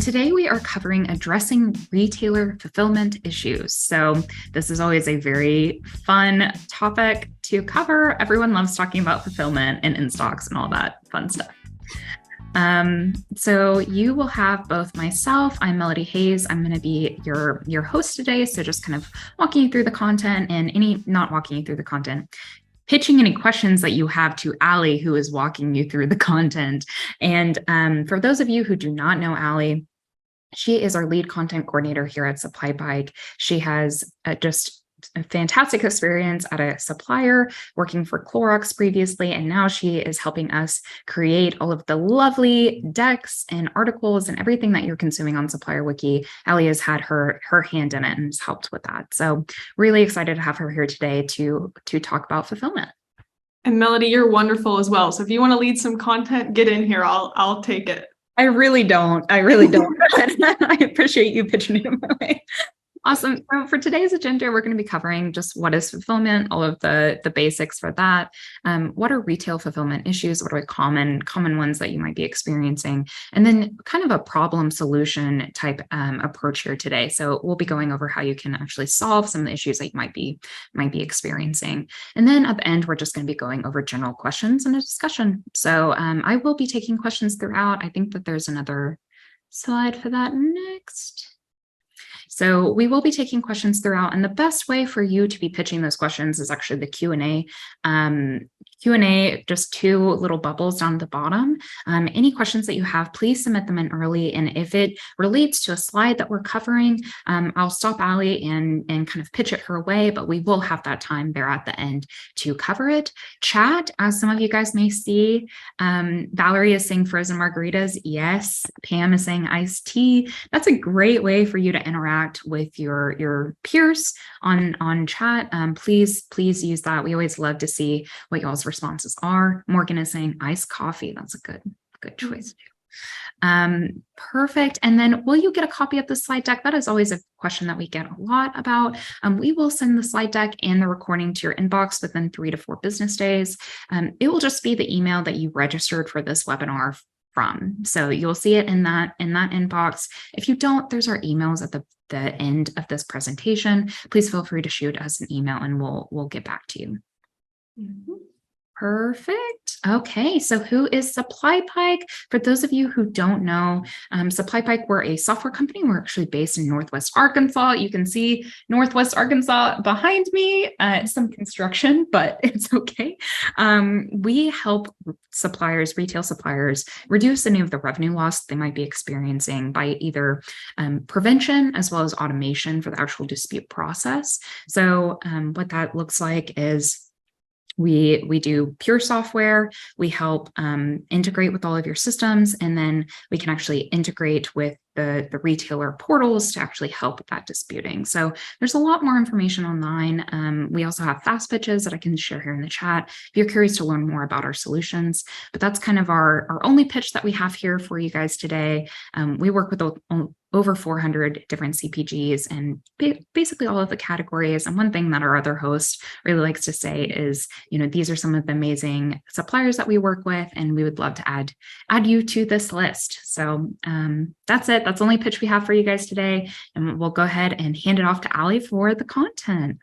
Today we are covering addressing retailer fulfillment issues. So this is always a very fun topic to cover. Everyone loves talking about fulfillment and in-stocks and all that fun stuff. So you will have both myself, I'm Melody Hayes. I'm going to be your host today. So just kind of walking you through the content and not walking you through the content, pitching any questions that you have to Allie, who is walking you through the content. And for those of you who do not know Allie, she is our lead content coordinator here at SupplyPike. She has just a fantastic experience at a supplier working for Clorox previously, and now she is helping us create all of the lovely decks and articles and everything that you're consuming on Supplier Wiki. Allie has had her hand in it and has helped with that. So really excited to have her here today to talk about fulfillment. And Melody, you're wonderful as well. So if you want to lead some content, get in here. I'll take it. I really don't. I appreciate you pitching it my way. Awesome. So for today's agenda, we're going to be covering just what is fulfillment, all of the basics for that. What are retail fulfillment issues? What are common ones that you might be experiencing? And then kind of a problem solution type approach here today. So we'll be going over how you can actually solve some of the issues that you might be experiencing. And then at the end, we're just going to be going over general questions and a discussion. So I will be taking questions throughout. I think that there's another slide for that next. So we will be taking questions throughout, and the best way for you to be pitching those questions is actually the Q&A. Q&A, just two little bubbles down at the bottom. Any questions that you have, please submit them in early. And if it relates to a slide that we're covering, I'll stop Allie and kind of pitch it her way, but we will have that time there at the end to cover it. Chat, as some of you guys may see, Valerie is saying frozen margaritas. Yes. Pam is saying iced tea. That's a great way for you to interact with your peers on chat. Please use that. We always love to see what y'all's responses are. Morgan is saying iced coffee. That's a good choice too. Perfect. And then will you get a copy of the slide deck? That is always a question that we get a lot about. We will send the slide deck and the recording to your inbox within 3 to 4 business days. It will just be the email that you registered for this webinar from. So you'll see it in that inbox. If you don't, there's our emails at the end of this presentation. Please feel free to shoot us an email and we'll get back to you. Mm-hmm. Perfect. Okay, so who is SupplyPike? For those of you who don't know, SupplyPike, we're a software company. We're actually based in Northwest Arkansas. You can see Northwest Arkansas behind me. Some construction, but it's okay. We help retail suppliers, reduce any of the revenue loss they might be experiencing by either prevention as well as automation for the actual dispute process. So what that looks like is we do pure software. We help integrate with all of your systems, and then we can actually integrate with the retailer portals to actually help with that disputing. So there's a lot more information online. We also have fast pitches that I can share here in the chat if you're curious to learn more about our solutions. But that's kind of our only pitch that we have here for you guys today. We work with over 400 different CPGs and basically all of the categories. And one thing that our other host really likes to say is, these are some of the amazing suppliers that we work with, and we would love to add you to this list. So that's it. That's the only pitch we have for you guys today. And we'll go ahead and hand it off to Allie for the content.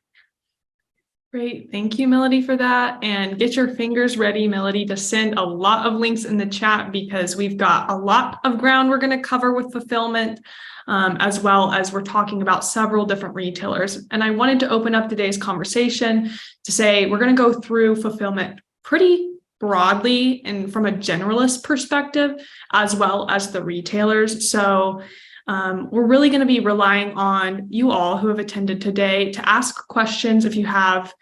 Great. Thank you, Melody, for that. And get your fingers ready, Melody, to send a lot of links in the chat because we've got a lot of ground we're going to cover with fulfillment, as well as we're talking about several different retailers. And I wanted to open up today's conversation to say we're going to go through fulfillment pretty broadly and from a generalist perspective, as well as the retailers. So we're really going to be relying on you all who have attended today to ask questions if you have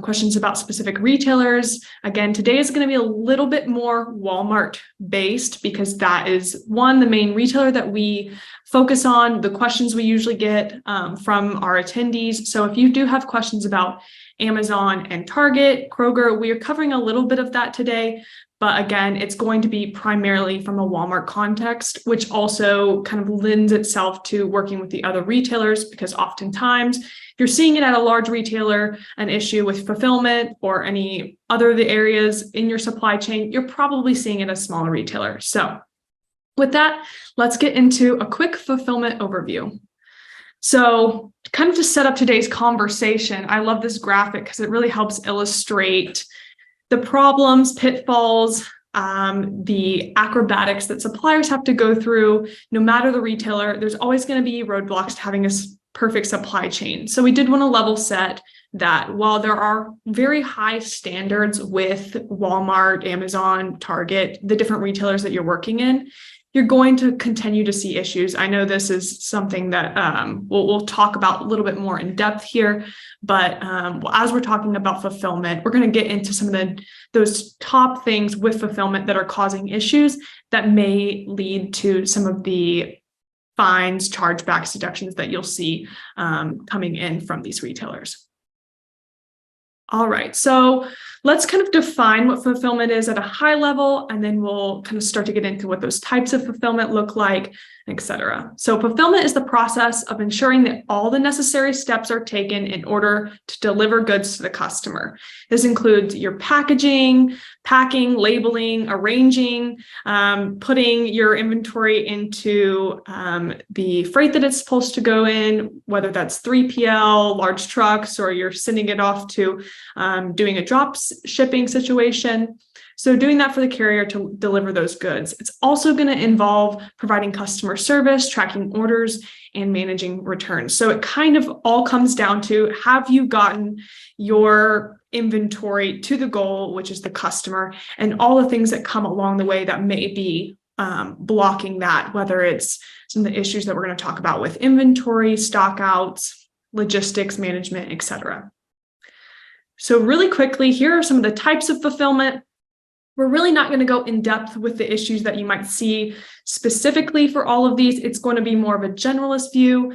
questions about specific retailers. Again, today is going to be a little bit more Walmart based because that is the main retailer that we focus on, the questions we usually get from our attendees. So if you do have questions about Amazon and Target, Kroger, we are covering a little bit of that today. But again, it's going to be primarily from a Walmart context, which also kind of lends itself to working with the other retailers, because oftentimes if you're seeing it at a large retailer, an issue with fulfillment or any other of the areas in your supply chain, you're probably seeing it at a smaller retailer. So With that, let's get into a quick fulfillment overview. So kind of to set up today's conversation, I love this graphic because it really helps illustrate the problems, pitfalls, the acrobatics that suppliers have to go through. No matter the retailer, there's always going to be roadblocks to having a perfect supply chain. So we did want to level set that while there are very high standards with Walmart, Amazon, Target, the different retailers that you're working in, you're going to continue to see issues. I know this is something that we'll talk about a little bit more in depth here, but as we're talking about fulfillment, we're going to get into some of those top things with fulfillment that are causing issues that may lead to some of the fines, chargebacks, deductions that you'll see coming in from these retailers. All right, so let's kind of define what fulfillment is at a high level, and then we'll kind of start to get into what those types of fulfillment look like, et cetera. So fulfillment is the process of ensuring that all the necessary steps are taken in order to deliver goods to the customer. This includes your packaging, packing, labeling, arranging, putting your inventory into the freight that it's supposed to go in, whether that's 3PL, large trucks, or you're sending it off to doing a drop shipping situation. So doing that for the carrier to deliver those goods. It's also going to involve providing customer service, tracking orders, and managing returns. So it kind of all comes down to, have you gotten your inventory to the goal, which is the customer, and all the things that come along the way that may be blocking that, whether it's some of the issues that we're going to talk about with inventory, stock outs, logistics management, et cetera. So really quickly, here are some of the types of fulfillment. We're really not going to go in depth with the issues that you might see specifically for all of these. It's going to be more of a generalist view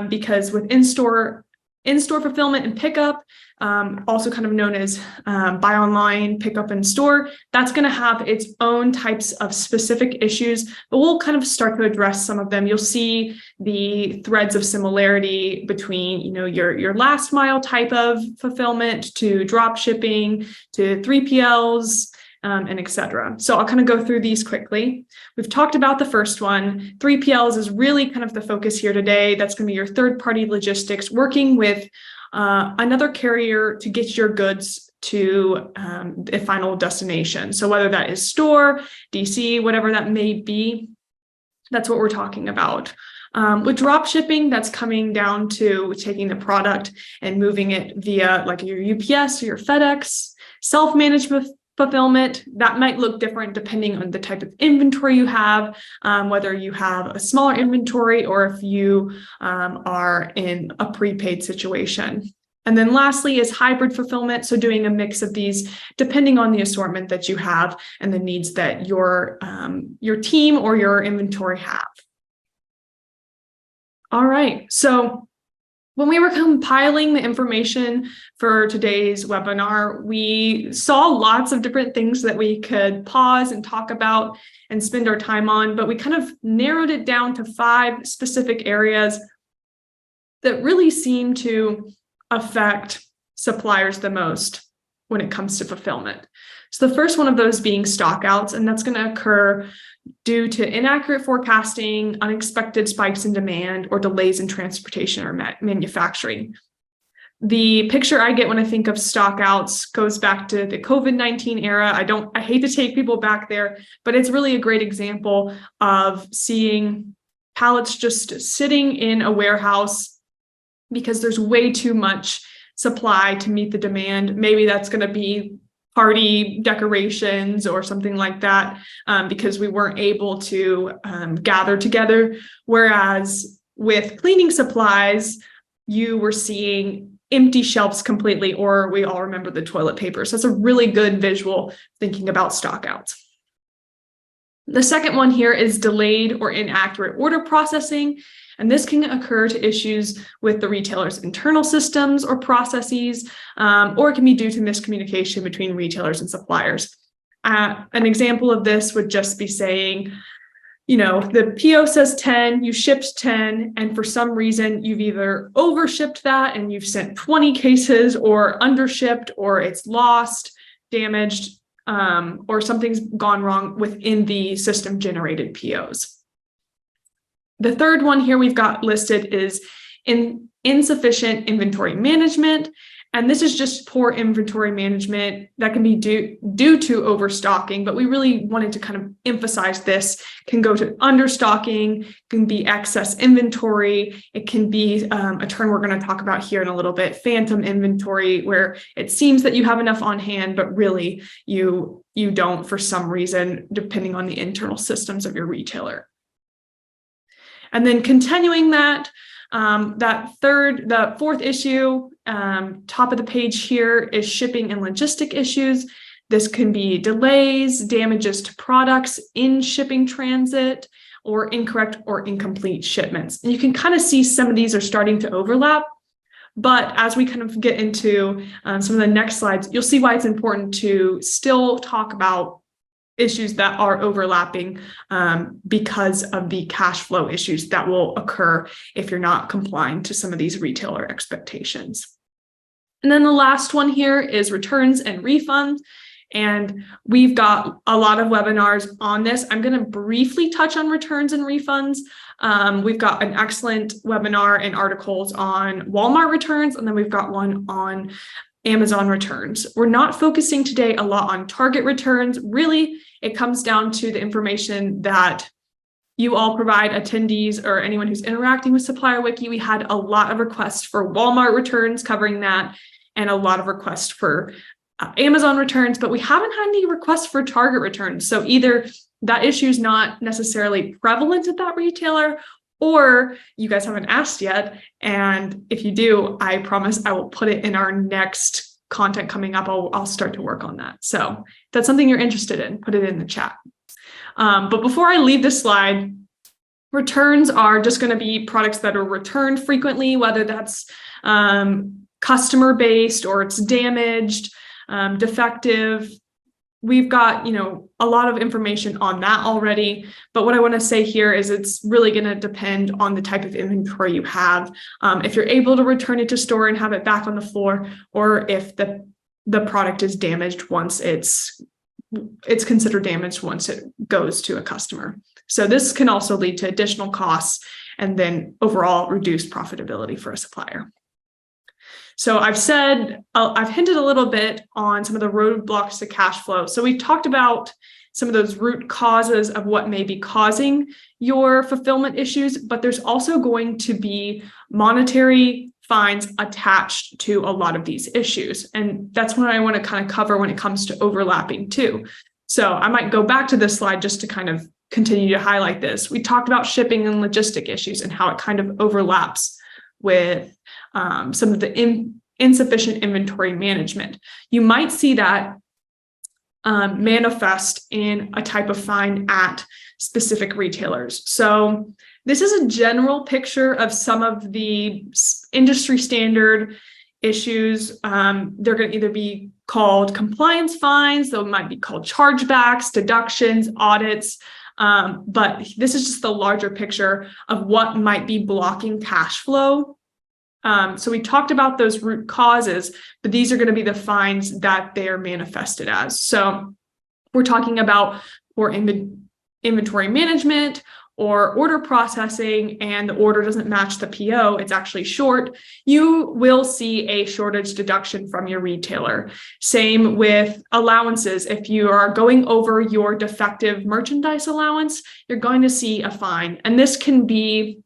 because with in-store fulfillment and pickup, also kind of known as buy online, pick up in store, that's going to have its own types of specific issues, but we'll kind of start to address some of them. You'll see the threads of similarity between, your last mile type of fulfillment to drop shipping to 3PLs, and et cetera. So I'll kind of go through these quickly. We've talked about the first one. 3PLs is really kind of the focus here today. That's going to be your third-party logistics, working with another carrier to get your goods to a final destination. So whether that is store, DC, whatever that may be, that's what we're talking about. With drop shipping, that's coming down to taking the product and moving it via like your UPS or your FedEx. Self-management fulfillment, that might look different depending on the type of inventory you have, whether you have a smaller inventory or if you are in a prepaid situation. And then lastly is hybrid fulfillment. So doing a mix of these depending on the assortment that you have and the needs that your team or your inventory have. All right, so when we were compiling the information for today's webinar, we saw lots of different things that we could pause and talk about and spend our time on, but we kind of narrowed it down to 5 specific areas that really seem to affect suppliers the most when it comes to fulfillment. So the first one of those being stockouts, and that's going to occur due to inaccurate forecasting, unexpected spikes in demand, or delays in transportation or manufacturing. The picture I get when I think of stockouts goes back to the COVID-19 era. I hate to take people back there, but it's really a great example of seeing pallets just sitting in a warehouse because there's way too much supply to meet the demand. Maybe that's going to be party decorations or something like that, because we weren't able to gather together. Whereas with cleaning supplies, you were seeing empty shelves completely, or we all remember the toilet paper. So that's a really good visual thinking about stockouts. The second one here is delayed or inaccurate order processing. And this can occur to issues with the retailer's internal systems or processes, or it can be due to miscommunication between retailers and suppliers. An example of this would just be saying, the PO says 10, you shipped 10, and for some reason you've either overshipped that and you've sent 20 cases, or undershipped, or it's lost, damaged, or something's gone wrong within the system generated POs. The third one here we've got listed is insufficient inventory management. And this is just poor inventory management that can be due to overstocking, but we really wanted to kind of emphasize this. Can go to understocking, can be excess inventory. It can be a term we're going to talk about here in a little bit, phantom inventory, where it seems that you have enough on hand, but really you don't for some reason, depending on the internal systems of your retailer. And then continuing that, the fourth issue, top of the page here is shipping and logistic issues. This can be delays, damages to products in shipping transit, or incorrect or incomplete shipments. And you can kind of see some of these are starting to overlap. But as we kind of get into some of the next slides, you'll see why it's important to still talk about issues that are overlapping because of the cash flow issues that will occur if you're not complying to some of these retailer expectations. And then the last one here is returns and refunds. And we've got a lot of webinars on this. I'm going to briefly touch on returns and refunds. We've got an excellent webinar and articles on Walmart returns, and then we've got one on Amazon returns. We're not focusing today a lot on Target returns. Really, it comes down to the information that you all provide attendees or anyone who's interacting with Supplier Wiki. We had a lot of requests for Walmart returns covering that, and a lot of requests for Amazon returns, but we haven't had any requests for Target returns. So either that issue is not necessarily prevalent at that retailer, or you guys haven't asked yet. And if you do, I promise I will put it in our next content coming up. I'll start to work on that. So if that's something you're interested in, put it in the chat. But before I leave this slide, returns are just going to be products that are returned frequently, whether that's customer-based or it's damaged, defective. We've got, a lot of information on that already. But what I want to say here is it's really going to depend on the type of inventory you have. If you're able to return it to store and have it back on the floor, or if the product is damaged once it's considered damaged once it goes to a customer. So this can also lead to additional costs and then overall reduced profitability for a supplier. So I've hinted a little bit on some of the roadblocks to cash flow. So we've talked about some of those root causes of what may be causing your fulfillment issues, but there's also going to be monetary fines attached to a lot of these issues. And that's what I want to kind of cover when it comes to overlapping too. So I might go back to this slide just to kind of continue to highlight this. We talked about shipping and logistic issues and how it kind of overlaps with some of the insufficient inventory management. You might see that manifest in a type of fine at specific retailers. So this is a general picture of some of the industry standard issues. They're going to either be called compliance fines, they might be called chargebacks, deductions, audits. But this is just the larger picture of what might be blocking cash flow. So we talked about those root causes, but these are going to be the fines that they're manifested as. So we're talking about poor inventory management or order processing, and the order doesn't match the PO, it's actually short. You will see a shortage deduction from your retailer. Same with allowances. If you are going over your defective merchandise allowance, you're going to see a fine. And this can be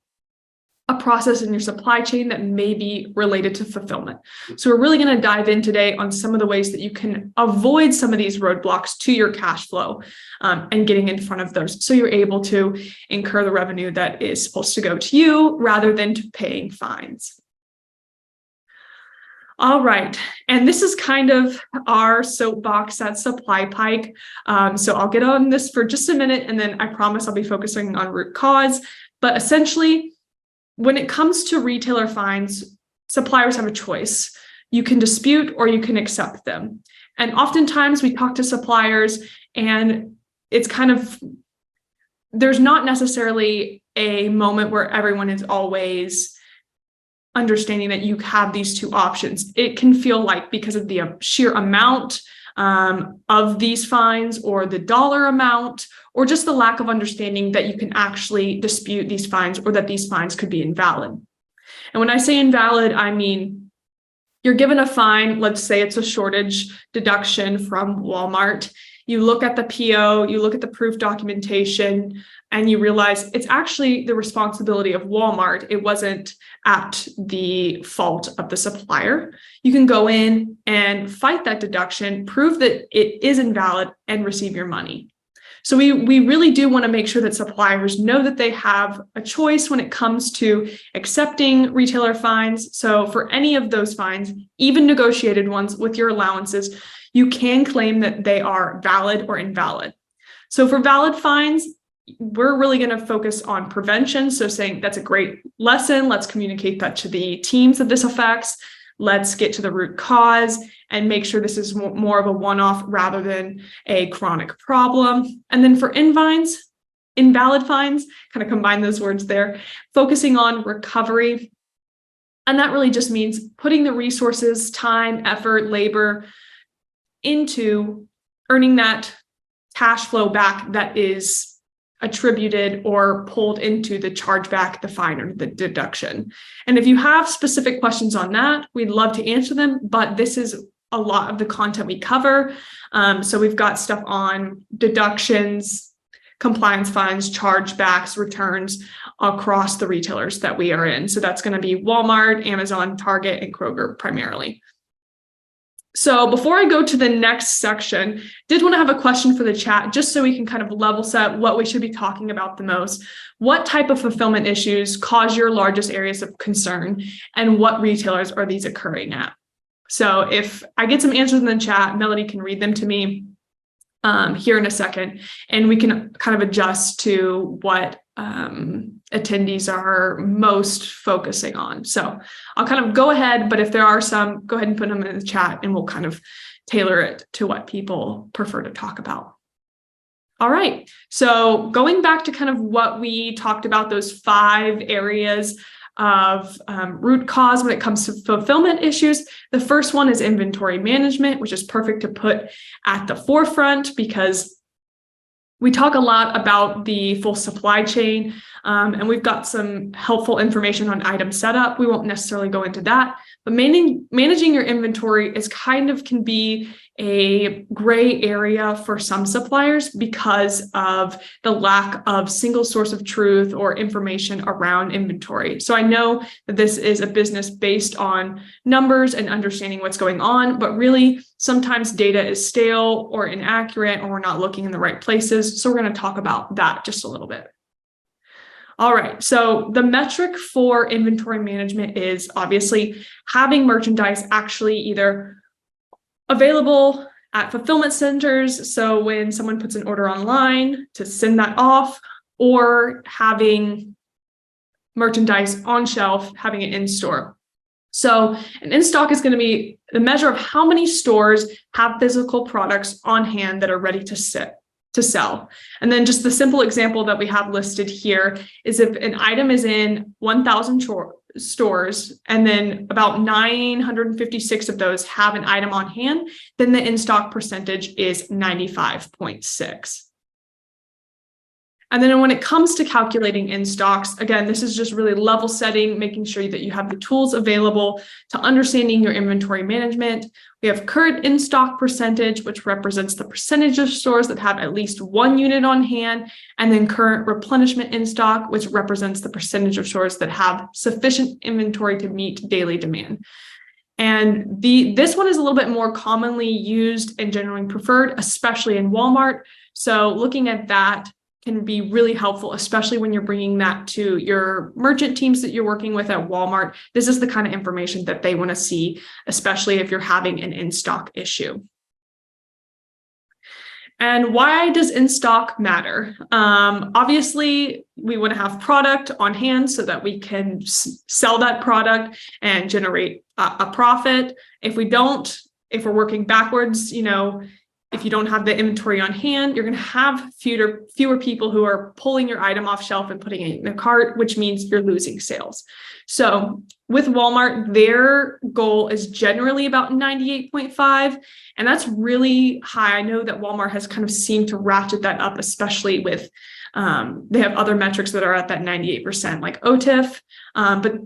a process in your supply chain that may be related to fulfillment. So we're really going to dive in today on some of the ways that you can avoid some of these roadblocks to your cash flow and getting in front of those so you're able to incur the revenue that is supposed to go to you rather than to paying fines. All right, and this is kind of our soapbox at SupplyPike. So I'll get on this for just a minute, and then I promise I'll be focusing on root cause. But essentially, when it comes to retailer fines, suppliers have a choice. You can dispute or you can accept them. And oftentimes we talk to suppliers and it's kind of, there's not necessarily a moment where everyone is always understanding that you have these two options. It can feel like because of the sheer amount of these fines or the dollar amount, or just the lack of understanding that you can actually dispute these fines or that these fines could be invalid. And when I say invalid, I mean you're given a fine, let's say it's a shortage deduction from Walmart. You look at the PO, you look at the proof documentation, and you realize it's actually the responsibility of Walmart. It wasn't at the fault of the supplier. You can go in and fight that deduction, prove that it is invalid, and receive your money. So we really do want to make sure that suppliers know that they have a choice when it comes to accepting retailer fines. So for any of those fines, even negotiated ones with your allowances, you can claim that they are valid or invalid. So for valid fines, we're really going to focus on prevention. So saying that's a great lesson. Let's communicate that to the teams that this affects. Let's get to the root cause and make sure this is more of a one-off rather than a chronic problem. And then for invalid fines, kind of combine those words there, focusing on recovery. And that really just means putting the resources, time, effort, labor into earning that cash flow back that is attributed or pulled into the chargeback, the fine, or the deduction. And if you have specific questions on that, we'd love to answer them, but this is a lot of the content we cover. So we've got stuff on deductions, compliance fines, chargebacks, returns across the retailers that we are in. So that's going to be Walmart, Amazon, Target, and Kroger primarily. So before I go to the next section, did want to have a question for the chat, just so we can kind of level set what we should be talking about the most. What type of fulfillment issues cause your largest areas of concern, and what retailers are these occurring at? So if I get some answers in the chat, Melody can read them to me here in a second, and we can kind of adjust to what attendees are most focusing on. So I'll kind of go ahead, but if there are some, go ahead and put them in the chat and we'll kind of tailor it to what people prefer to talk about. All right, so going back to kind of what we talked about, those 5 areas of root cause when it comes to fulfillment issues. The first one is inventory management, which is perfect to put at the forefront because we talk a lot about the full supply chain, and we've got some helpful information on item setup. We won't necessarily go into that, but managing your inventory can be a gray area for some suppliers because of the lack of single source of truth or information around inventory. So I know that this is a business based on numbers and understanding what's going on, but really sometimes data is stale or inaccurate, or we're not looking in the right places. So we're going to talk about that just a little bit. All right, so the metric for inventory management is obviously having merchandise actually either available at fulfillment centers, so when someone puts an order online to send that off, or having merchandise on shelf, having it in store. So an in-stock is going to be the measure of how many stores have physical products on hand that are ready to sell. And then just the simple example that we have listed here is if an item is in 1,000 stores and then about 956 of those have an item on hand, then the in-stock percentage is 95.6. And then when it comes to calculating in-stocks, again, this is just really level setting, making sure that you have the tools available to understanding your inventory management. We have current in-stock percentage, which represents the percentage of stores that have at least 1 unit on hand, and then current replenishment in stock, which represents the percentage of stores that have sufficient inventory to meet daily demand. And this one is a little bit more commonly used and generally preferred, especially in Walmart. So looking at that can be really helpful, especially when you're bringing that to your merchant teams that you're working with at Walmart. This is the kind of information that they want to see, especially if you're having an in-stock issue. And why does in-stock matter? Obviously, we want to have product on hand so that we can sell that product and generate a profit. If we're working backwards, if if you don't have the inventory on hand, you're going to have fewer people who are pulling your item off shelf and putting it in a cart, which means you're losing sales. So with Walmart, their goal is generally about 98.5, and that's really high. I know that Walmart has kind of seemed to ratchet that up, especially with they have other metrics that are at that 98%, like OTIF, but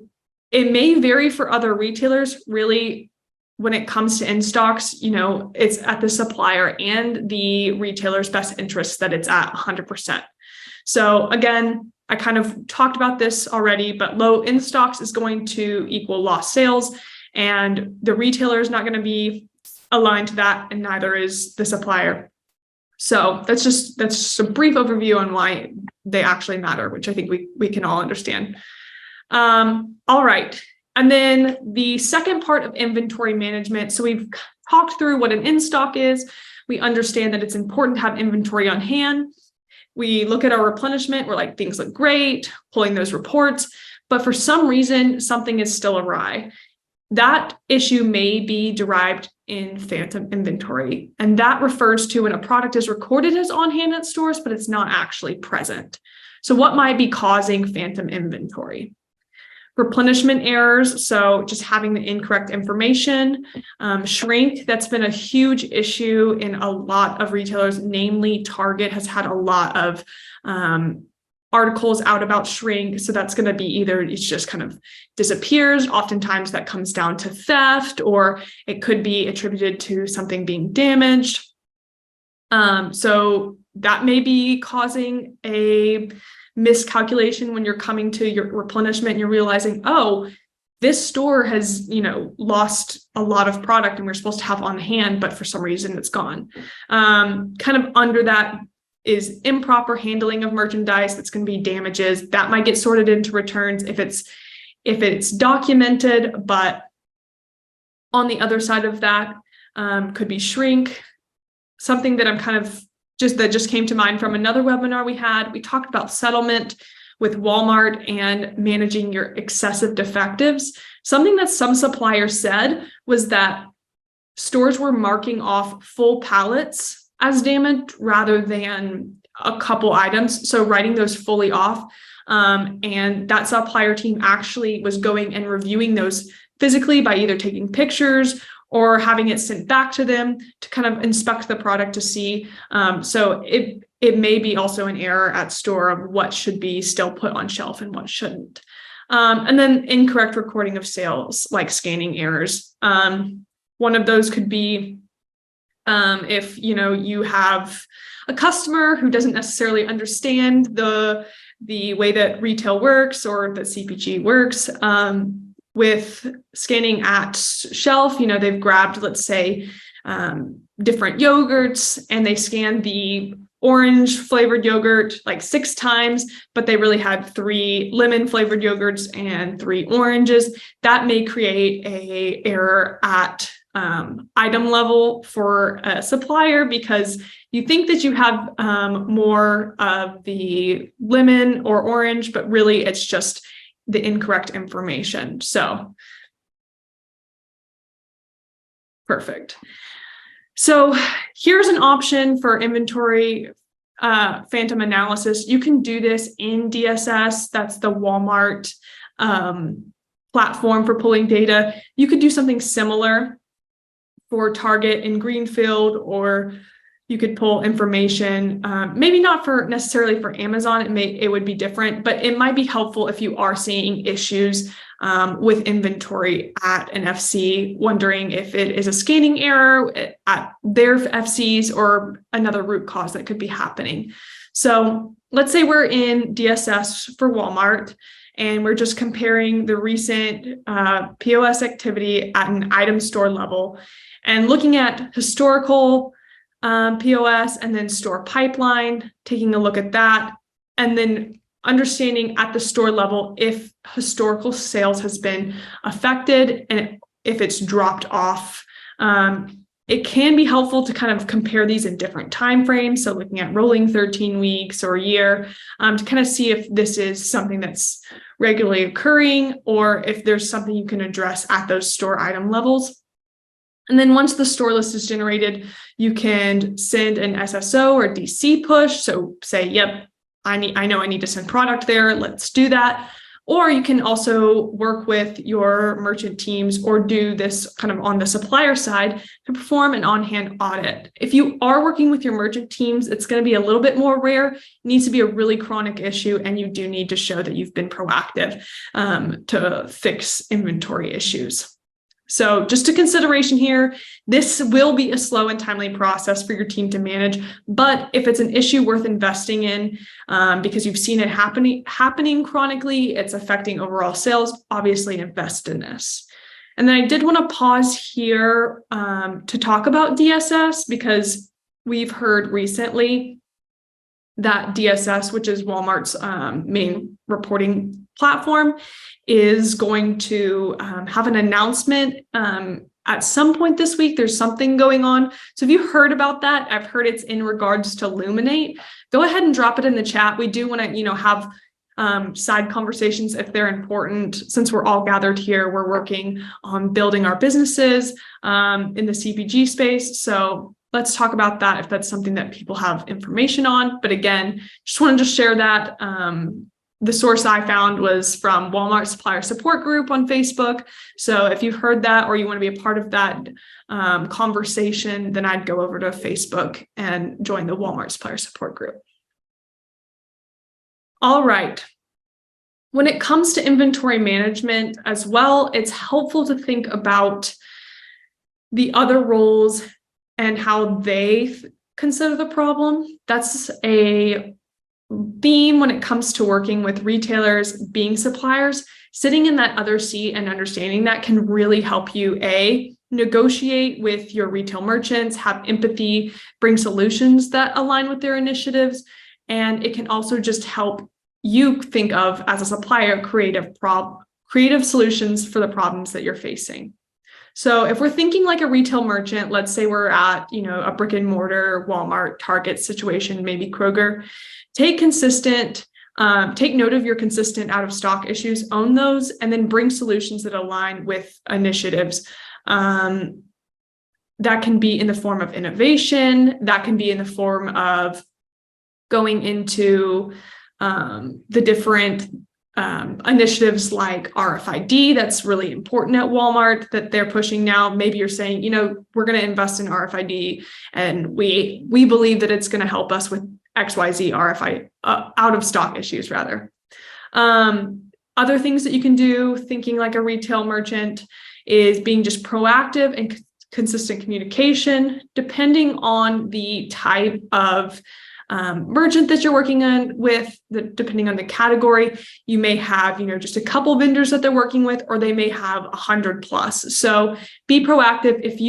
it may vary for other retailers. Really, when it comes to in-stocks, it's at the supplier and the retailer's best interest that it's at 100%. So again, I kind of talked about this already, but low in-stocks is going to equal lost sales, and the retailer is not going to be aligned to that, and neither is the supplier. So that's just a brief overview on why they actually matter, which I think we can all understand. All right. And then the second part of inventory management. So we've talked through what an in-stock is. We understand that it's important to have inventory on hand. We look at our replenishment. We're like, things look great, pulling those reports, but for some reason, something is still awry. That issue may be derived in phantom inventory, and that refers to when a product is recorded as on hand at stores, but it's not actually present. So what might be causing phantom inventory? Replenishment errors, so just having the incorrect information. Shrink, that's been a huge issue in a lot of retailers, namely Target has had a lot of articles out about shrink. So that's going to be either it's just kind of disappears. Oftentimes that comes down to theft, or it could be attributed to something being damaged. So that may be causing a miscalculation when you're coming to your replenishment and you're realizing, oh, this store has, lost a lot of product and we're supposed to have on hand, but for some reason it's gone. Kind of under that is improper handling of merchandise. That's going to be damages that might get sorted into returns if it's documented. But on the other side of that could be shrink. Something that that just came to mind from another webinar we had. We talked about settlement with Walmart and managing your excessive defectives. Something that some suppliers said was that stores were marking off full pallets as damaged rather than a couple items. So writing those fully off. And that supplier team actually was going and reviewing those physically by either taking pictures or having it sent back to them to kind of inspect the product to see. So it may be also an error at store of what should be still put on shelf and what shouldn't. And then incorrect recording of sales, like scanning errors. One of those could be if you have a customer who doesn't necessarily understand the way that retail works or that CPG works. With scanning at shelf, they've grabbed, let's say, different yogurts, and they scanned the orange flavored yogurt like 6 times, but they really had 3 lemon flavored yogurts and 3 oranges. That may create a error at item level for a supplier because you think that you have more of the lemon or orange, but really it's just the incorrect information. So perfect. So here's an option for inventory phantom analysis. You can do this in DSS. That's the Walmart platform for pulling data. You could do something similar for Target in Greenfield, or you could pull information, maybe not necessarily for Amazon. It would be different, but it might be helpful if you are seeing issues with inventory at an FC, wondering if it is a scanning error at their FCs or another root cause that could be happening. So let's say we're in DSS for Walmart, and we're just comparing the recent POS activity at an item store level and looking at historical POS and then store pipeline, taking a look at that, and then understanding at the store level if historical sales has been affected and if it's dropped off. It can be helpful to kind of compare these in different time frames. So looking at rolling 13 weeks or a year to kind of see if this is something that's regularly occurring or if there's something you can address at those store item levels. And then once the store list is generated, you can send an SSO or DC push. So say, yep, I know I need to send product there. Let's do that. Or you can also work with your merchant teams or do this kind of on the supplier side to perform an on-hand audit. If you are working with your merchant teams, it's going to be a little bit more rare. It needs to be a really chronic issue, and you do need to show that you've been proactive to fix inventory issues. So just a consideration here, this will be a slow and timely process for your team to manage, but if it's an issue worth investing in because you've seen it happening chronically, it's affecting overall sales, obviously invest in this. And then I did want to pause here to talk about DSS, because we've heard recently that DSS, which is Walmart's main reporting platform, is going to have an announcement at some point this week. There's something going on. So if you heard about that, I've heard it's in regards to Luminate. Go ahead and drop it in the chat. We do want to, have side conversations if they're important. Since we're all gathered here, we're working on building our businesses in the CPG space. So let's talk about that if that's something that people have information on. But again, just wanted to share that. The source I found was from Walmart Supplier Support Group on Facebook. So if you've heard that or you want to be a part of that conversation, then I'd go over to Facebook and join the Walmart Supplier Support Group. All right. When it comes to inventory management as well, it's helpful to think about the other roles and how they consider the problem. That's a theme when it comes to working with retailers, being suppliers. Sitting in that other seat and understanding that can really help you, negotiate with your retail merchants, have empathy, bring solutions that align with their initiatives. And it can also just help you think of, as a supplier, creative solutions for the problems that you're facing. So if we're thinking like a retail merchant, let's say we're at, a brick and mortar Walmart, Target situation, maybe Kroger, take note of your consistent out of stock issues, own those, and then bring solutions that align with initiatives. That can be in the form of innovation, that can be in the form of going into the different initiatives like RFID. That's really important at Walmart that they're pushing now. Maybe you're saying, we're going to invest in RFID and we believe that it's going to help us with XYZ RFID out of stock issues rather. Other things that you can do, thinking like a retail merchant, is being just proactive and consistent communication, depending on the type of merchant that you're working on with, depending on the category. You may have, just a couple vendors that they're working with, or they may have 100 plus. So be proactive. If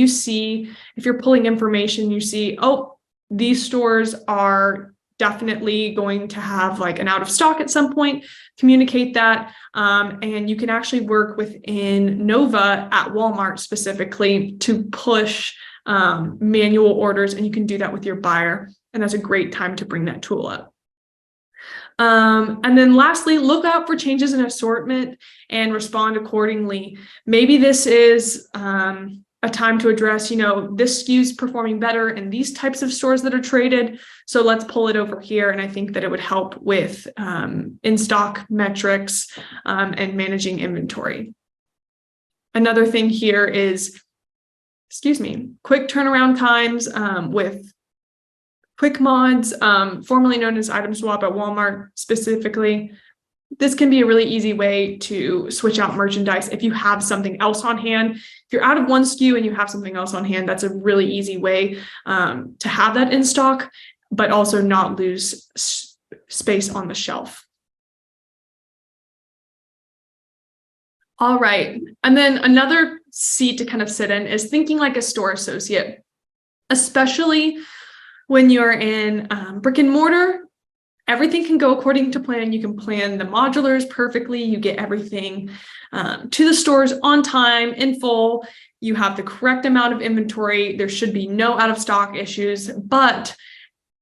you're pulling information, you see, oh, these stores are definitely going to have like an out of stock at some point, communicate that. And you can actually work within Nova at Walmart specifically to push manual orders, and you can do that with your buyer. And that's a great time to bring that tool up. And then lastly, look out for changes in assortment and respond accordingly. Maybe this is a time to address, this SKU is performing better in these types of stores that are traded. So let's pull it over here. And I think that it would help with in-stock metrics and managing inventory. Another thing here is, quick turnaround times with Quick Mods, formerly known as Item Swap at Walmart specifically. This can be a really easy way to switch out merchandise if you have something else on hand. If you're out of one SKU and you have something else on hand, that's a really easy way to have that in stock, but also not lose space on the shelf. All right. And then another seat to kind of sit in is thinking like a store associate, especially when you're in brick and mortar. Everything can go according to plan. You can plan the modulars perfectly. You get everything to the stores on time, in full. You have the correct amount of inventory. There should be no out of stock issues. But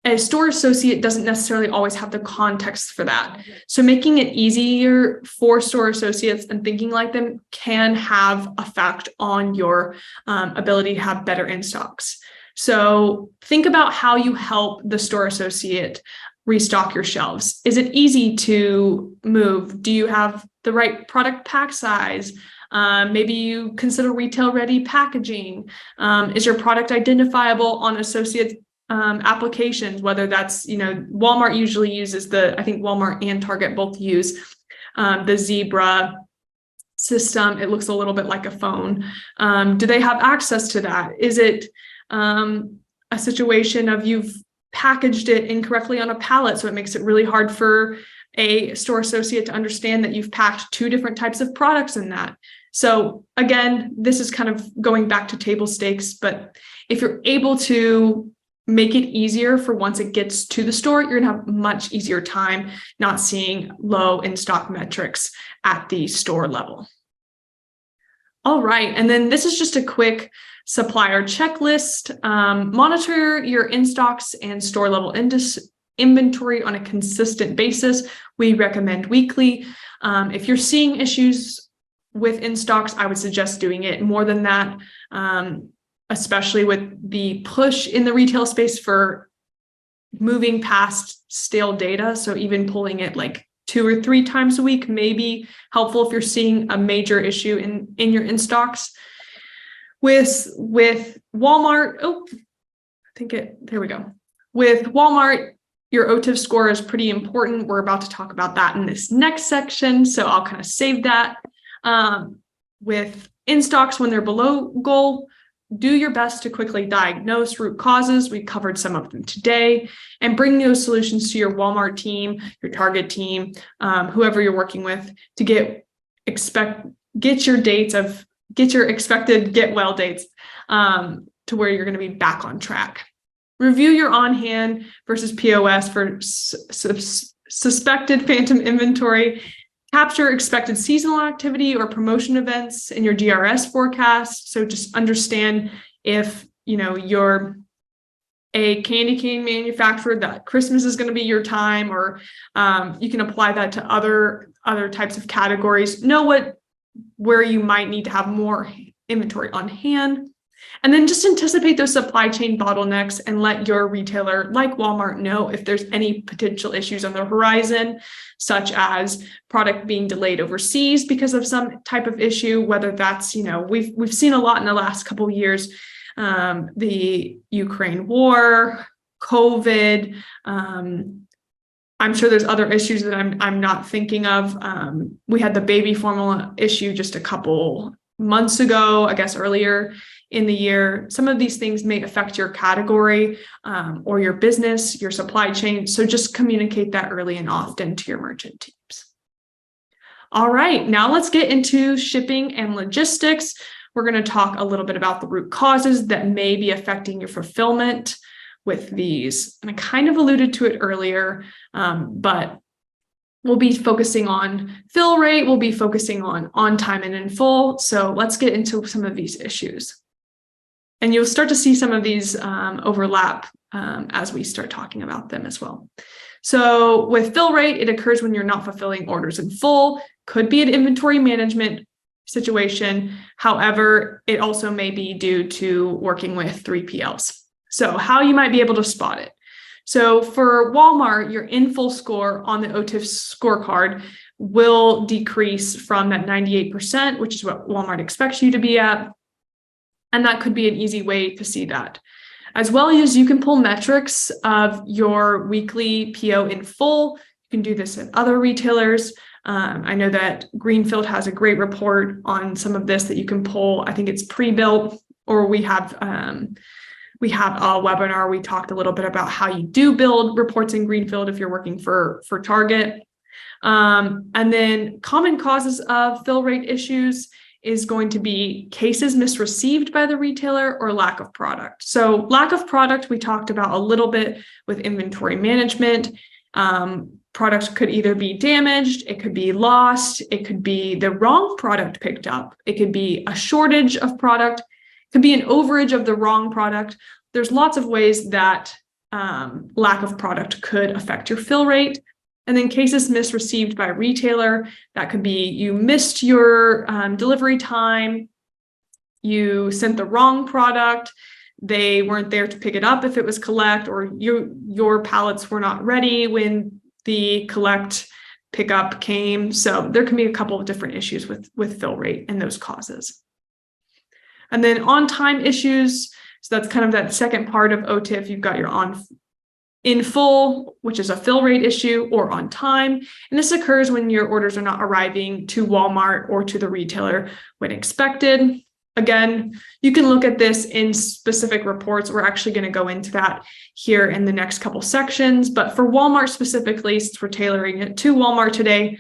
a store associate doesn't necessarily always have the context for that. So making it easier for store associates and thinking like them can have effect on your ability to have better in stocks. So think about how you help the store associate restock your shelves. Is it easy to move? Do you have the right product pack size? Maybe you consider retail ready packaging. Is your product identifiable on associate applications, whether that's, Walmart usually uses I think Walmart and Target both use the Zebra system. It looks a little bit like a phone. Do they have access to that? Is it a situation of you've packaged it incorrectly on a pallet, so it makes it really hard for a store associate to understand that you've packed 2 different types of products in that? So again, this is kind of going back to table stakes, but if you're able to make it easier for once it gets to the store, you're gonna have much easier time not seeing low in-stock metrics at the store level. All right, and then this is just a quick supplier checklist. Monitor your in-stocks and store level inventory on a consistent basis. We recommend weekly. If you're seeing issues with in-stocks, I would suggest doing it more than that, especially with the push in the retail space for moving past stale data. So even pulling it like 2 or 3 times a week may be helpful if you're seeing a major issue in your in-stocks. With Walmart, there we go. With Walmart, your OTIF score is pretty important. We're about to talk about that in this next section, so I'll kind of save that. With in-stocks, when they're below goal, do your best to quickly diagnose root causes. We covered some of them today, and bring those solutions to your Walmart team, your Target team, whoever you're working with, to get your expected get well dates to where you're going to be back on track. Review your on-hand versus POS for suspected phantom inventory. Capture expected seasonal activity or promotion events in your GRS forecast. So just understand if you're a candy cane manufacturer, that Christmas is going to be your time, or you can apply that to other types of categories. Know where you might need to have more inventory on hand. And then just anticipate those supply chain bottlenecks and let your retailer, like Walmart, know if there's any potential issues on the horizon, such as product being delayed overseas because of some type of issue, whether that's, we've seen a lot in the last couple of years, the Ukraine war, COVID, I'm sure there's other issues that I'm not thinking of. We had the baby formula issue just a couple months ago, I guess earlier in the year. Some of these things may affect your category or your business, your supply chain. So just communicate that early and often to your merchant teams. All right, now let's get into shipping and logistics. We're going to talk a little bit about the root causes that may be affecting your fulfillment with these. And I kind of alluded to it earlier, but we'll be focusing on fill rate. We'll be focusing on time and in full. So let's get into some of these issues. And you'll start to see some of these overlap as we start talking about them as well. So with fill rate, it occurs when you're not fulfilling orders in full. Could be an inventory management situation. However, it also may be due to working with 3PLs. So how you might be able to spot it. So for Walmart, your in full score on the OTIF scorecard will decrease from that 98%, which is what Walmart expects you to be at. And that could be an easy way to see that. As well as you can pull metrics of your weekly PO in full. You can do this at other retailers. I know that Greenfield has a great report on some of this that you can pull. I think it's pre-built, or we have a webinar. We talked a little bit about how you do build reports in Greenfield if you're working for Target. And then common causes of fill rate issues is going to be cases misreceived by the retailer or lack of product. So lack of product, we talked about a little bit with inventory management. Product could either be damaged, it could be lost, it could be the wrong product picked up, it could be a shortage of product, it could be an overage of the wrong product. There's lots of ways that lack of product could affect your fill rate. And then cases misreceived by retailer, that could be you missed your delivery time, you sent the wrong product, they weren't there to pick it up if it was collect, or your pallets were not ready when the collect pickup came. So there can be a couple of different issues with fill rate and those causes. And then on-time issues, so that's kind of that second part of OTIF. You've got your in full, which is a fill rate issue, or on time. And this occurs when your orders are not arriving to Walmart or to the retailer when expected. Again, you can look at this in specific reports. We're actually going to go into that here in the next couple sections. But for Walmart specifically, since we're tailoring it to Walmart today,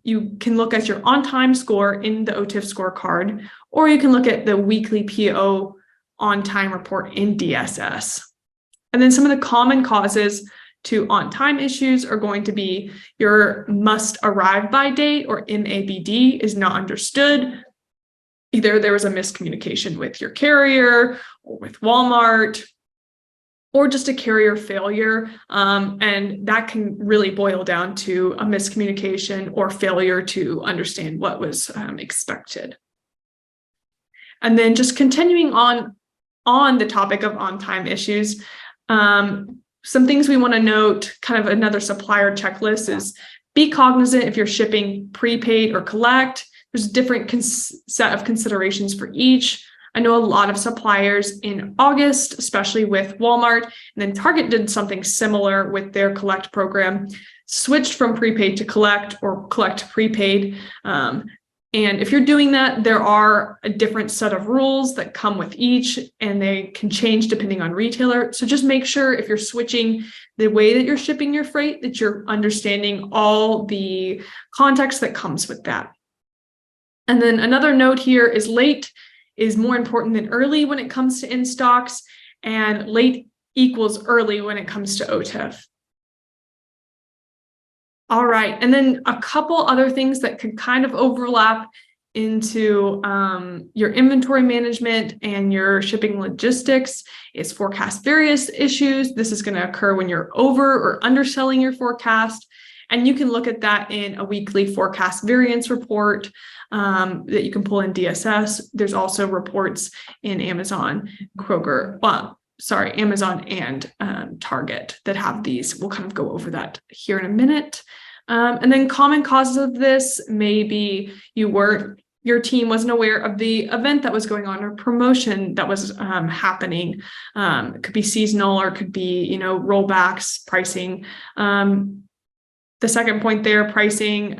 you can look at your on-time score in the OTIF scorecard, or you can look at the weekly PO on-time report in DSS. And then some of the common causes to on-time issues are going to be your must arrive by date, or MABD, is not understood. Either there was a miscommunication with your carrier or with Walmart, or just a carrier failure. And that can really boil down to a miscommunication or failure to understand what was expected. And then just continuing on the topic of on-time issues, some things we want to note, kind of another supplier checklist, is be cognizant if you're shipping prepaid or collect. There's a different set of considerations for each. I know a lot of suppliers in August, especially with Walmart, and then Target did something similar with their collect program, switched from prepaid to collect, or collect to prepaid. And if you're doing that, there are a different set of rules that come with each, and they can change depending on retailer. So just make sure if you're switching the way that you're shipping your freight, that you're understanding all the context that comes with that. And then another note here is late is more important than early when it comes to in-stocks, and late equals early when it comes to OTIF. All right, and then a couple other things that could kind of overlap into your inventory management and your shipping logistics is forecast variance issues. This is going to occur when you're over or underselling your forecast. And you can look at that in a weekly forecast variance report that you can pull in DSS. There's also reports in Amazon, Amazon and Target that have these. We'll kind of go over that here in a minute. And then common causes of this may be your team wasn't aware of the event that was going on, or promotion that was happening. It could be seasonal, or it could be, rollbacks, pricing. The second point there, pricing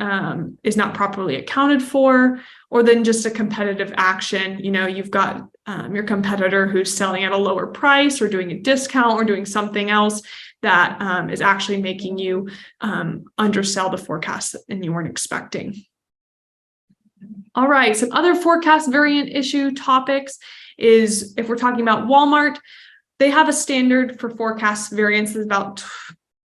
is not properly accounted for, or then just a competitive action. You've got your competitor who's selling at a lower price, or doing a discount, or doing something else that is actually making you undersell the forecast and you weren't expecting. All right, some other forecast variant issue topics is, if we're talking about Walmart, they have a standard for forecast variance is about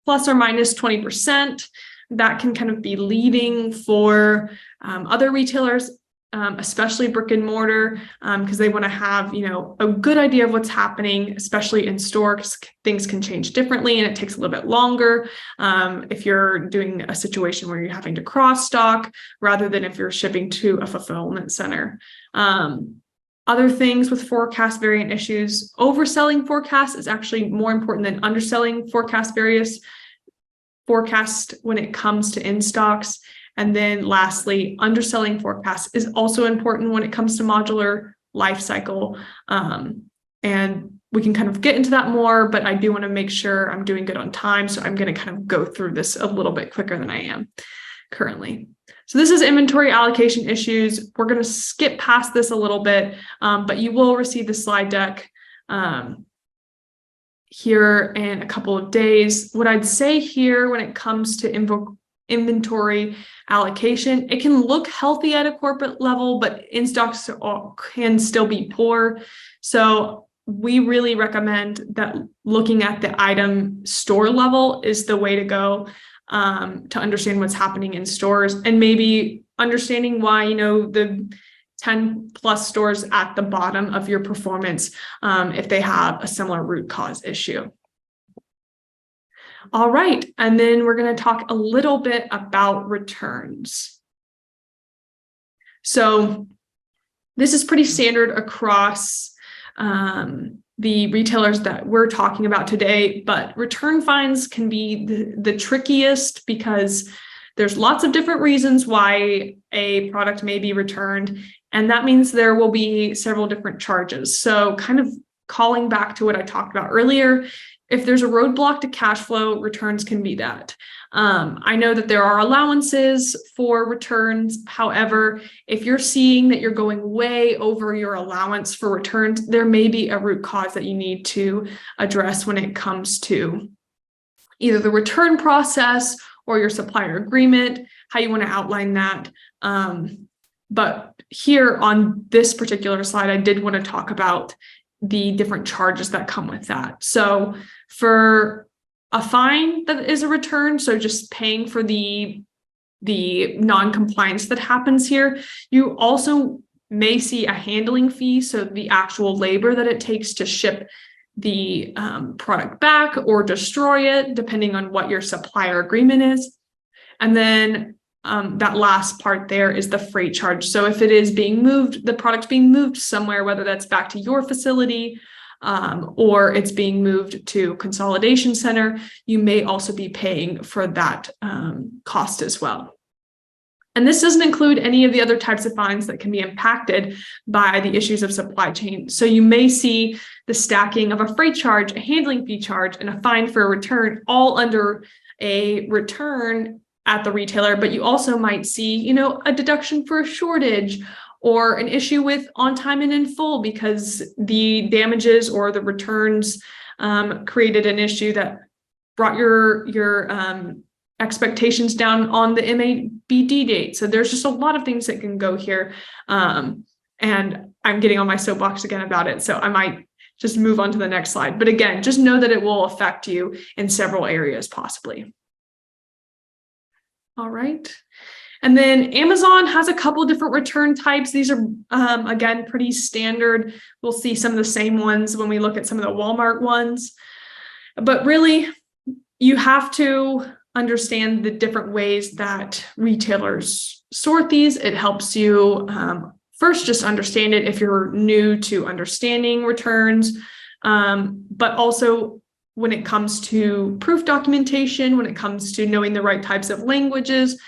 plus or minus 20%. That can kind of be leading for other retailers, especially brick and mortar, because they want to have, a good idea of what's happening, especially in store, because things can change differently and it takes a little bit longer if you're doing a situation where you're having to cross stock rather than if you're shipping to a fulfillment center. Other things with forecast variant issues, overselling forecast is actually more important than underselling forecast when it comes to in-stocks. And then lastly, underselling forecast is also important when it comes to modular life cycle. And we can kind of get into that more, but I do want to make sure I'm doing good on time. So I'm going to kind of go through this a little bit quicker than I am currently. So this is inventory allocation issues. We're going to skip past this a little bit, but you will receive the slide deck here in a couple of days. What I'd say here when it comes to inventory allocation, it can look healthy at a corporate level, but in stocks can still be poor. So we really recommend that looking at the item store level is the way to go to understand what's happening in stores, and maybe understanding why, the 10 plus stores at the bottom of your performance, if they have a similar root cause issue. All right, and then we're going to talk a little bit about returns. So this is pretty standard across the retailers that we're talking about today, but return fines can be the trickiest because there's lots of different reasons why a product may be returned, and that means there will be several different charges. So kind of calling back to what I talked about earlier, if there's a roadblock to cash flow, returns can be that. I know that there are allowances for returns. However, if you're seeing that you're going way over your allowance for returns, there may be a root cause that you need to address when it comes to either the return process or your supplier agreement, how you want to outline that. But here on this particular slide, I did want to talk about the different charges that come with that. So for a fine that is a return, so just paying for the non-compliance that happens here, you also may see a handling fee, so the actual labor that it takes to ship the product back or destroy it, depending on what your supplier agreement is. And then that last part there is the freight charge. So if it is being moved, the product's being moved somewhere, whether that's back to your facility or it's being moved to consolidation center, you may also be paying for that cost as well. And this doesn't include any of the other types of fines that can be impacted by the issues of supply chain. So you may see the stacking of a freight charge, a handling fee charge, and a fine for a return all under a return at the retailer, but you also might see, a deduction for a shortage or an issue with on time and in full because the damages or the returns created an issue that brought your expectations down on the MABD date. So there's just a lot of things that can go here. And I'm getting on my soapbox again about it, so I might just move on to the next slide. But again, just know that it will affect you in several areas possibly. All right. And then Amazon has a couple different return types. These are, again, pretty standard. We'll see some of the same ones when we look at some of the Walmart ones. But really, you have to understand the different ways that retailers sort these. It helps you first just understand it if you're new to understanding returns, but also when it comes to proof documentation, when it comes to knowing the right types of languages,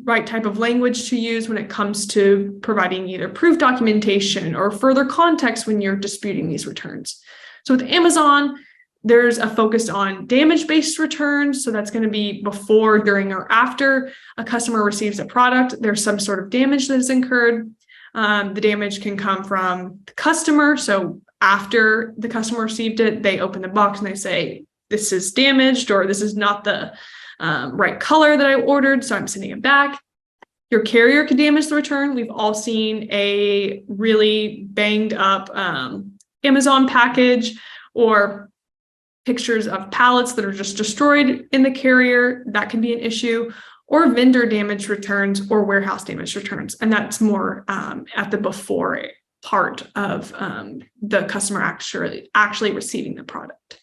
right type of language to use when it comes to providing either proof documentation or further context when you're disputing these returns. So with Amazon, there's a focus on damage-based returns. So that's going to be before, during, or after a customer receives a product, there's some sort of damage that is incurred. The damage can come from the customer. So after the customer received it, they open the box and they say, this is damaged, or this is not the right color that I ordered, so I'm sending it back. Your carrier could damage the return. We've all seen a really banged up Amazon package or pictures of pallets that are just destroyed in the carrier. That can be an issue, or vendor damage returns or warehouse damage returns. And that's more at the before part of the customer actually receiving the product.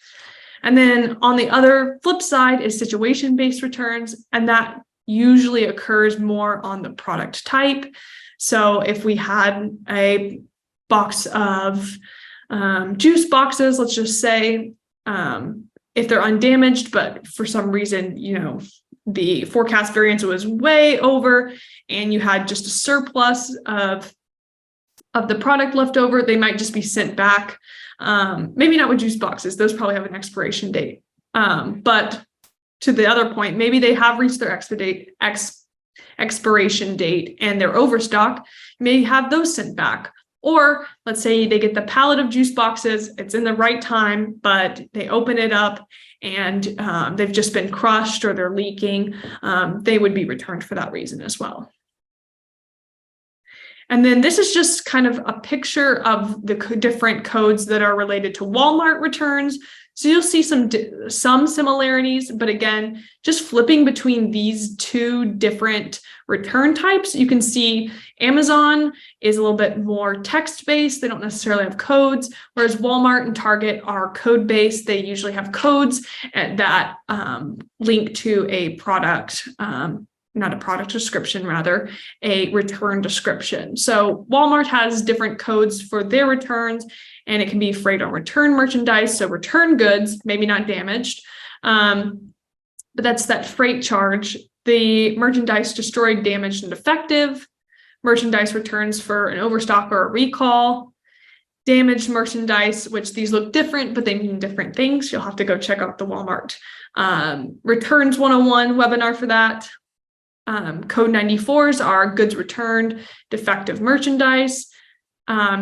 And then on the other flip side is situation-based returns, and that usually occurs more on the product type. So if we had a box of juice boxes, let's just say, if they're undamaged, but for some reason, the forecast variance was way over and you had just a surplus of the product left over, they might just be sent back. Maybe not with juice boxes, those probably have an expiration date. But to the other point, maybe they have reached their expiration date and they're overstocked, may have those sent back. Or let's say they get the pallet of juice boxes, it's in the right time, but they open it up and they've just been crushed or they're leaking. They would be returned for that reason as well. And then this is just kind of a picture of the different codes that are related to Walmart returns. So you'll see some similarities, but again, just flipping between these two different return types, you can see Amazon is a little bit more text-based. They don't necessarily have codes, whereas Walmart and Target are code-based. They usually have codes that link to a product, not a product description, rather a return description. So Walmart has different codes for their returns, and it can be freight on return merchandise, so return goods, maybe not damaged, but that's that freight charge. The merchandise destroyed, damaged, and defective, merchandise returns for an overstock or a recall, damaged merchandise, which these look different, but they mean different things. You'll have to go check out the Walmart Returns 101 webinar for that. Code 94s are goods returned, defective merchandise.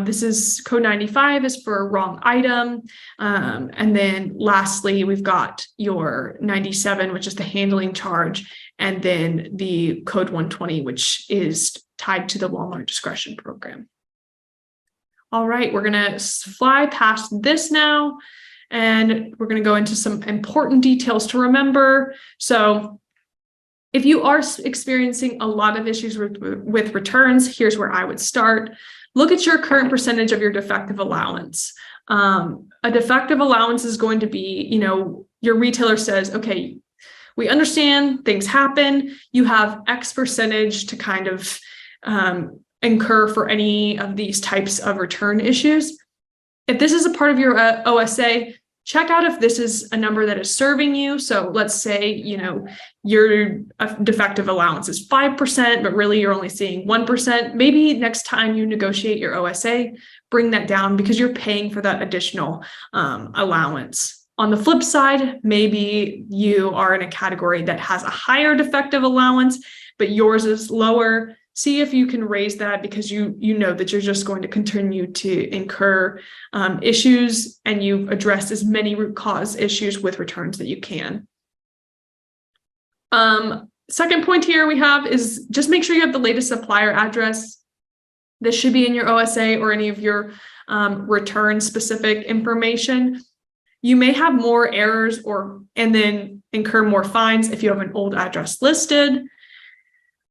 This is code 95 is for a wrong item. And then lastly, we've got your 97, which is the handling charge. And then the code 120, which is tied to the Walmart discretion program. All right, we're gonna fly past this now, and we're gonna go into some important details to remember. So if you are experiencing a lot of issues with returns, here's where I would start. Look at your current percentage of your defective allowance. A defective allowance is going to be, your retailer says, okay, we understand things happen. You have X percentage to kind of incur for any of these types of return issues. If this is a part of your OSA, check out if this is a number that is serving you. So let's say, your defective allowance is 5%, but really you're only seeing 1%. Maybe next time you negotiate your OSA, bring that down because you're paying for that additional allowance. On the flip side, maybe you are in a category that has a higher defective allowance, but yours is lower. See if you can raise that because you know that you're just going to continue to incur issues, and you've addressed as many root cause issues with returns that you can. Second point here we have is just make sure you have the latest supplier address. This should be in your OSA or any of your return specific information. You may have more errors and then incur more fines if you have an old address listed.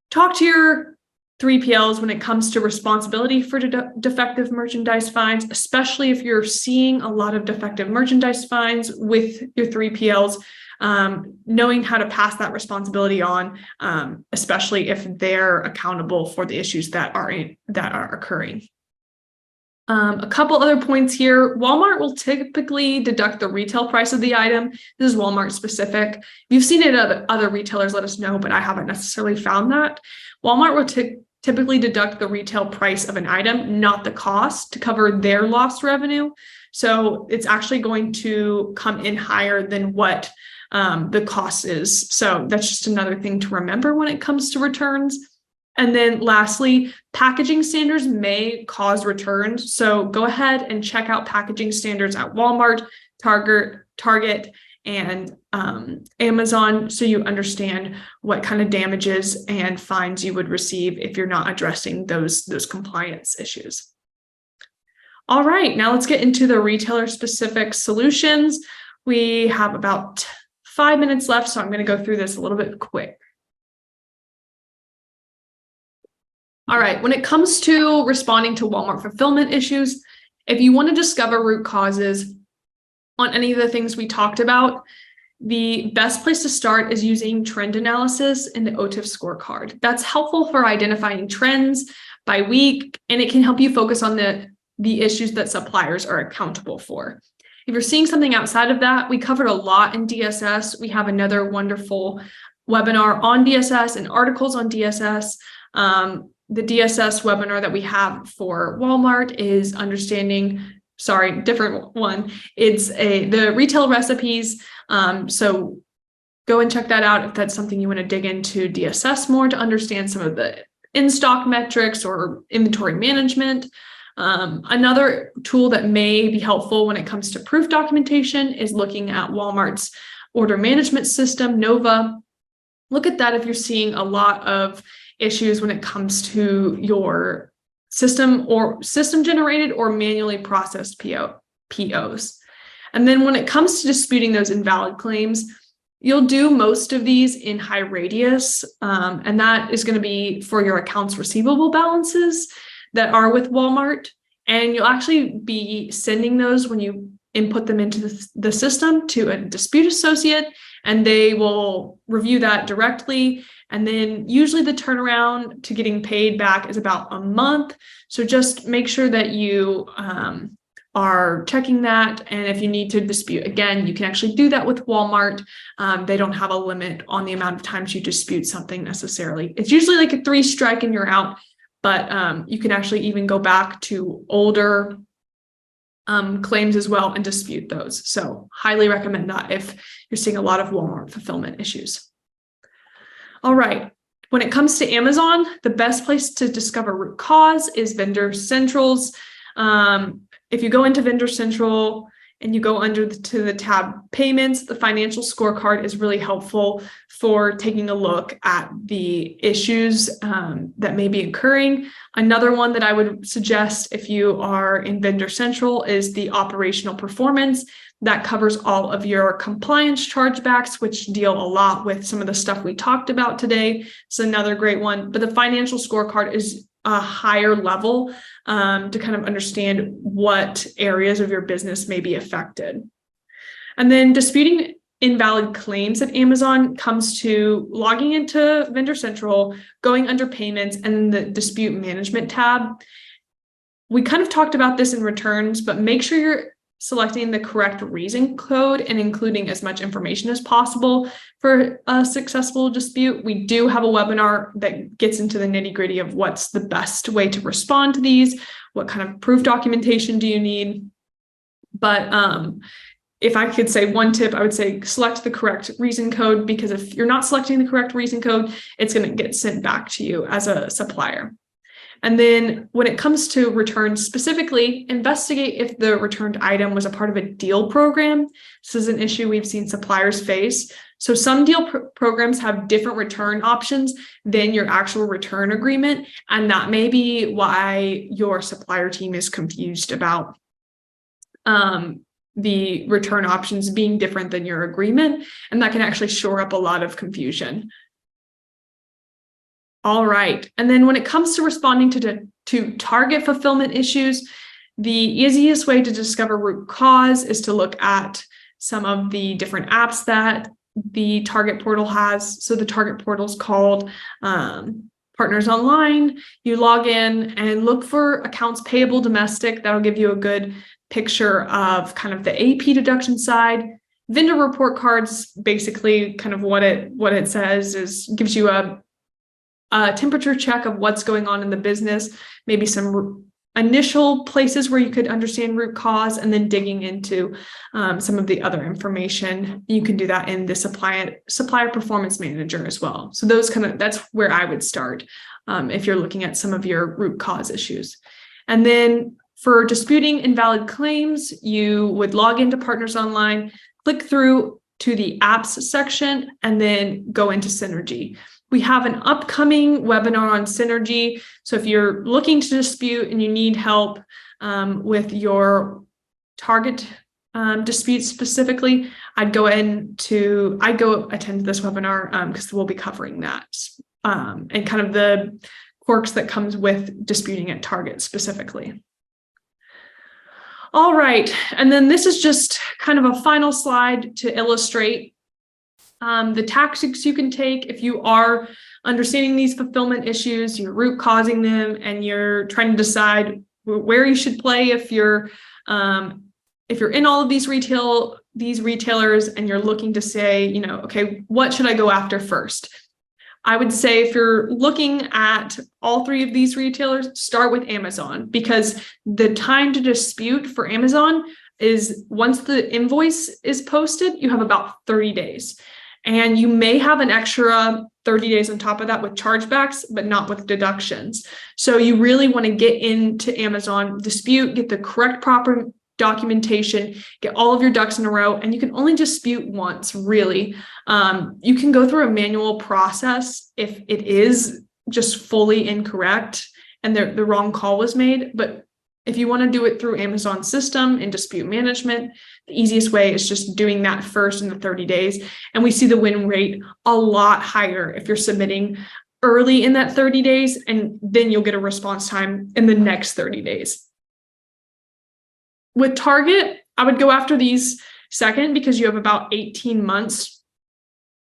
Talk to your 3PLs when it comes to responsibility for defective merchandise fines, especially if you're seeing a lot of defective merchandise fines with your 3PLs, knowing how to pass that responsibility on, especially if they're accountable for the issues that are occurring. A couple other points here. Walmart will typically deduct the retail price of the item. This is Walmart specific. If you've seen it at other retailers, let us know, but I haven't necessarily found that. Walmart will typically deduct the retail price of an item, not the cost, to cover their lost revenue. So it's actually going to come in higher than what the cost is. So that's just another thing to remember when it comes to returns. And then lastly, packaging standards may cause returns. So go ahead and check out packaging standards at Walmart, Target, and Amazon, so you understand what kind of damages and fines you would receive if you're not addressing those compliance issues. All right, now let's get into the retailer specific solutions. We have about 5 minutes left, so I'm going to go through this a little bit quick. All right, when it comes to responding to Walmart fulfillment issues, if you want to discover root causes on any of the things we talked about, the best place to start is using trend analysis in the OTIF scorecard. That's helpful for identifying trends by week, and it can help you focus on the issues that suppliers are accountable for. If you're seeing something outside of that, we covered a lot in DSS. We have another wonderful webinar on DSS and articles on DSS. The DSS webinar that we have for Walmart is different one. It's the retail recipes. So go and check that out if that's something you want to dig into DSS more to understand some of the in-stock metrics or inventory management. Another tool that may be helpful when it comes to proof documentation is looking at Walmart's order management system, Nova. Look at that if you're seeing a lot of issues when it comes to your system generated or manually processed POs. And then when it comes to disputing those invalid claims, you'll do most of these in high radius, and that is going to be for your accounts receivable balances that are with Walmart. And you'll actually be sending those when you input them into the system to a dispute associate, and they will review that directly. And then usually the turnaround to getting paid back is about a month. So just make sure that you are checking that. And if you need to dispute again, you can actually do that with Walmart. They don't have a limit on the amount of times you dispute something necessarily. It's usually like a 3 strike and you're out, but you can actually even go back to older claims as well and dispute those. So highly recommend that if you're seeing a lot of Walmart fulfillment issues. All right. When it comes to Amazon, the best place to discover root cause is Vendor Central's. If you go into Vendor Central and you go under to the tab payments, the financial scorecard is really helpful for taking a look at the issues that may be occurring. Another one that I would suggest if you are in Vendor Central is the operational performance. That covers all of your compliance chargebacks, which deal a lot with some of the stuff we talked about today. It's another great one, but the financial scorecard is a higher level to kind of understand what areas of your business may be affected. And then disputing invalid claims at Amazon comes to logging into Vendor Central, going under payments and the dispute management tab. We kind of talked about this in returns, but make sure you're selecting the correct reason code and including as much information as possible for a successful dispute. We do have a webinar that gets into the nitty-gritty of what's the best way to respond to these, what kind of proof documentation do you need. But if I could say one tip, I would say select the correct reason code, because if you're not selecting the correct reason code, it's going to get sent back to you as a supplier. And then when it comes to returns specifically, investigate if the returned item was a part of a deal program. This is an issue we've seen suppliers face. So some deal programs have different return options than your actual return agreement. And that may be why your supplier team is confused about the return options being different than your agreement. And that can actually shore up a lot of confusion. All right. And then when it comes to responding to target fulfillment issues, the easiest way to discover root cause is to look at some of the different apps that the Target portal has. So the Target portal is called Partners Online. You log in and look for accounts payable domestic. That'll give you a good picture of kind of the AP deduction side. Vendor report cards, basically kind of what it says is gives you a temperature check of what's going on in the business, maybe some initial places where you could understand root cause, and then digging into some of the other information. You can do that in the supplier performance manager as well. So that's where I would start if you're looking at some of your root cause issues. And then for disputing invalid claims, you would log into Partners Online, click through to the apps section, and then go into Synergy. We have an upcoming webinar on Synergy. So if you're looking to dispute and you need help with your target dispute specifically, I'd go attend this webinar because we'll be covering that and kind of the quirks that comes with disputing at Target specifically. All right, and then this is just kind of a final slide to illustrate the tactics you can take if you are understanding these fulfillment issues, you're root causing them, and you're trying to decide where you should play if you're in all of these retailers and you're looking to say, okay, what should I go after first? I would say if you're looking at all 3 of these retailers, start with Amazon, because the time to dispute for Amazon is once the invoice is posted, you have about 30 days. And you may have an extra 30 days on top of that with chargebacks, but not with deductions. So you really want to get into Amazon, dispute, get the correct proper documentation, get all of your ducks in a row, and you can only dispute once, really. You can go through a manual process if it is just fully incorrect and the wrong call was made, but If you want to do it through Amazon system and dispute management, the easiest way is just doing that first in the 30 days. And we see the win rate a lot higher if you're submitting early in that 30 days, and then you'll get a response time in the next 30 days. With Target, I would go after these second because you have about 18 months.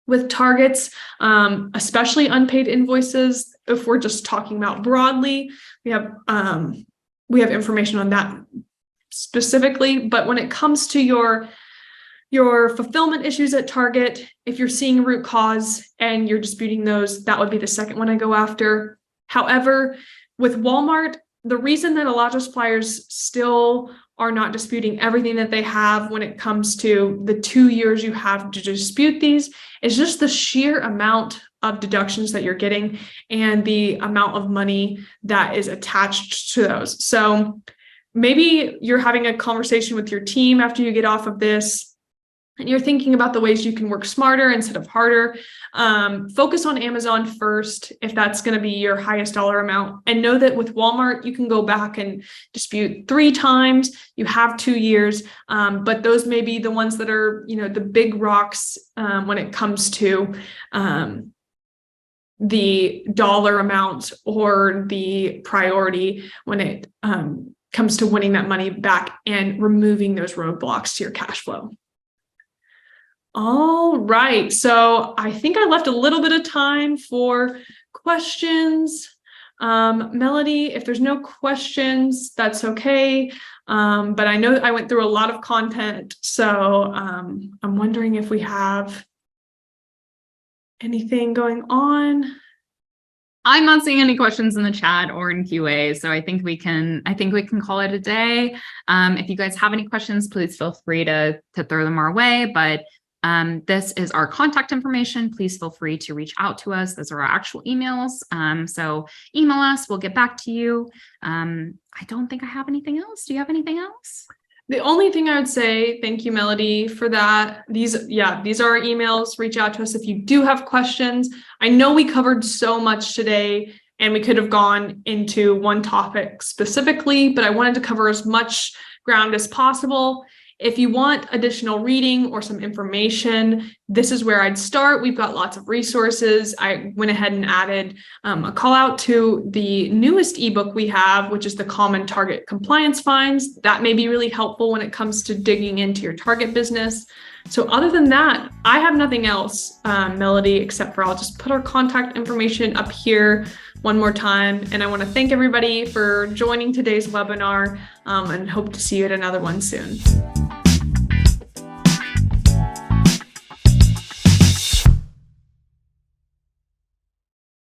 With targets, especially unpaid invoices, if we're just talking about broadly, we have information on that specifically. But when it comes to your fulfillment issues at Target, if you're seeing root cause and you're disputing those, that would be the second one I go after. However, with Walmart, the reason that a lot of suppliers still are not disputing everything that they have when it comes to the 2 years you have to dispute these is just the sheer amount of deductions that you're getting and the amount of money that is attached to those. So maybe you're having a conversation with your team after you get off of this, and you're thinking about the ways you can work smarter instead of harder. Focus on Amazon first if that's going to be your highest dollar amount. And know that with Walmart, you can go back and dispute 3 times. You have 2 years, but those may be the ones that are, the big rocks when it comes to the dollar amount or the priority when it comes to winning that money back and removing those roadblocks to your cash flow. All right, so I think I left a little bit of time for questions. Melody, if there's no questions, that's okay. But I know I went through a lot of content, so I'm wondering if we have anything going on. I'm not seeing any questions in the chat or in QA, so I think we can call it a day. If you guys have any questions, please feel free to throw them our way. But this is our contact information. Please feel free to reach out to us. Those are our actual emails. So email us, we'll get back to you. I don't think I have anything else. Do you have anything else? The only thing I would say, thank you, Melody, for that. These are our emails. Reach out to us if you do have questions. I know we covered so much today and we could have gone into one topic specifically, but I wanted to cover as much ground as possible. If you want additional reading or some information, this is where I'd start. We've got lots of resources. I went ahead and added a call out to the newest ebook we have, which is the Common Target Compliance Fines. That may be really helpful when it comes to digging into your target business. So other than that, I have nothing else, Melody, except for I'll just put our contact information up here one more time. And I want to thank everybody for joining today's webinar and hope to see you at another one soon.